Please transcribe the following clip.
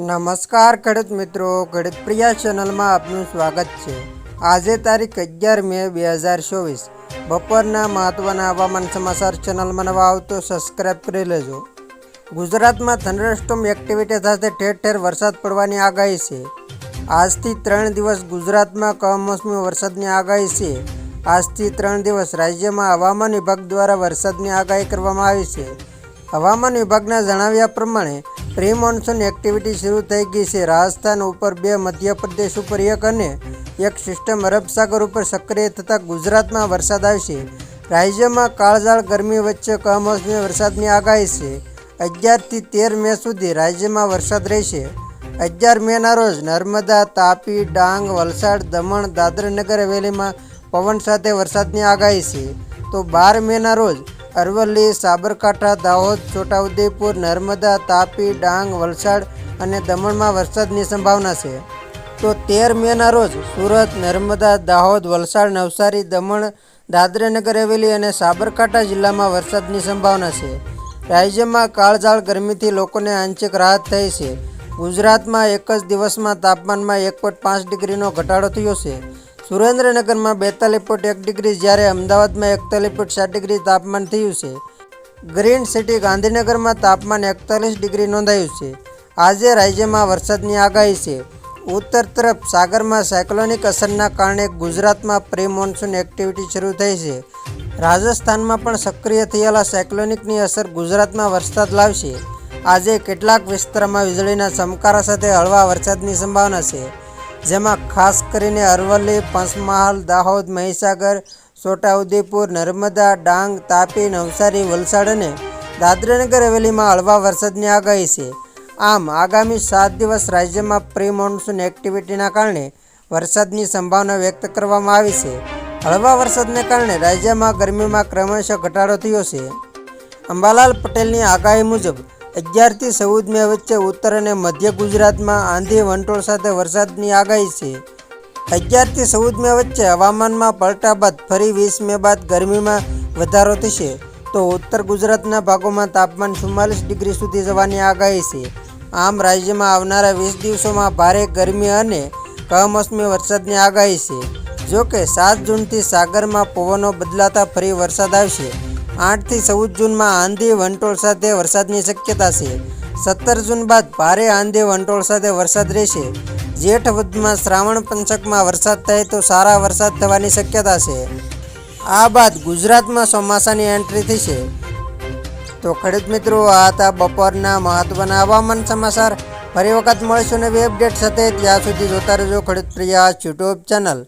નમસ્કાર ખેડૂત મિત્રો, ખેડૂત પ્રિયા ચેનલમાં આપનું સ્વાગત છે। આજે તારીખ 11 મે 2024 બપોરના મહત્વના હવામાન સમાચાર। ચેનલમાં નવા આવો તો સબસ્ક્રાઇબ કરી લેજો। ગુજરાતમાં થંડરસ્ટોર્મ એક્ટિવિટી સાથે ઠેર ઠેર વરસાદ પડવાની આગાહી છે। આજથી 3 દિવસ ગુજરાતમાં કમોસમી વરસાદની આગાહી છે। આજથી 3 દિવસ રાજ્યમાં હવામાન વિભાગ દ્વારા વરસાદની આગાહી કરવામાં આવી છે। હવામાન વિભાગના જણાવ્યા પ્રમાણે પ્રી મોન્સૂન એક્ટિવિટી શરૂ થઈ ગઈ છે। રાજસ્થાન ઉપર 2, મધ્યપ્રદેશ ઉપર 1 અને એક સિસ્ટમ અરબ સાગર ઉપર સક્રિય થતાં ગુજરાતમાં વરસાદ આવશે। રાજ્યમાં કાળઝાળ ગરમી વચ્ચે કમોસમી વરસાદની આગાહી છે। 11 થી 13 મે સુધી રાજ્યમાં વરસાદ રહેશે। 11 મેના રોજ નર્મદા, તાપી, ડાંગ, વલસાડ, દમણ, દાદરા નગર હવેલીમાં પવન સાથે વરસાદની આગાહી છે। તો 12 મેના રોજ અરવલ્લી, સાબરકાંઠા, દાહોદ, છોટાઉદેપુર, નર્મદા, તાપી, ડાંગ, વલસાડ અને દમણમાં વરસાદની સંભાવના છે। તો 13 મેના રોજ સુરત, નર્મદા, દાહોદ, વલસાડ, નવસારી, દમણ, દાદરા નગર હવેલી અને સાબરકાંઠા જિલ્લામાં વરસાદની સંભાવના છે। રાજ્યમાં કાળઝાળ ગરમીથી લોકોને આંશિક રાહત થઈ છે। ગુજરાતમાં એક જ દિવસમાં તાપમાનમાં 1.5 ડિગ્રીનો ઘટાડો થયો છે। સુરેન્દ્રનગરમાં 42.1 ડિગ્રી જ્યારે અમદાવાદમાં 41.7 ડિગ્રી તાપમાન થયું છે। ગ્રીન સિટી ગાંધીનગરમાં તાપમાન 41 ડિગ્રી નોંધાયું છે। આજે રાજ્યમાં વરસાદની આગાહી છે। ઉત્તર તરફ સાગરમાં સાયક્લોનિક અસરના કારણે ગુજરાતમાં પ્રી મોન્સૂન એક્ટિવિટી શરૂ થઈ છે। રાજસ્થાનમાં પણ સક્રિય થયેલા સાયક્લોનિકની અસર ગુજરાતમાં વરસાદ લાવશે। આજે કેટલાક વિસ્તારોમાં વીજળીના ચમકારા સાથે હળવા વરસાદની સંભાવના છે, જેમાં ખાસ કરીને અરવલ્લી, પંચમહાલ, દાહોદ, મહીસાગર, છોટાઉદેપુર, નર્મદા, ડાંગ, તાપી, નવસારી, વલસાડ અને દાદરાનગર હવેલીમાં હળવા વરસાદની આગાહી છે। આમ આગામી 7 દિવસ રાજ્યમાં પ્રી મોન્સૂન એક્ટિવિટીના કારણે વરસાદની સંભાવના વ્યક્ત કરવામાં આવી છે। હળવા વરસાદને કારણે રાજ્યમાં ગરમીમાં ક્રમશઃ ઘટાડો થયો છે। અંબાલાલ પટેલની આગાહી મુજબ 11 થી 14 મે વચ્ચે ઉત્તર અને મધ્ય ગુજરાતમાં આંધી વંટોળ સાથે વરસાદની આગાહી છે। 11 થી 14 મે વચ્ચે હવામાનમાં પલટા બાદ ફરી 20 મે બાદ ગરમીમાં વધારો થશે। તો ઉત્તર ગુજરાતના ભાગોમાં તાપમાન 44 ડિગ્રી સુધી જવાની આગાહી છે। આમ રાજ્યમાં આવનારા 20 દિવસોમાં ભારે ગરમી અને કમોસમી વરસાદની આગાહી છે। જોકે 7 જૂનથી સાગરમાં પવનો બદલાતા ફરી વરસાદ આવશે। 8 થી 14 જૂનમાં આંધી વંટોળ સાથે વરસાદની શક્યતા છે। 17 જૂન બાદ ભારે આંધી વંટોળ સાથે વરસાદ રહેશે। જેઠ વધમાં શ્રાવણ પંચકમાં વરસાદ થાય તો સારા વરસાદ થવાની શક્યતા છે। આ બાદ ગુજરાતમાં ચોમાસાની એન્ટ્રી થશે। તો ખેડૂત મિત્રો, આ હતા બપોરના મહત્વના હવામાન સમાચાર। ફરી વખત મળીશું નવી અપડેટ સાથે। ત્યાં સુધી જોતા રહેજો ખેડૂત પ્રિયા યુટ્યુબ ચેનલ।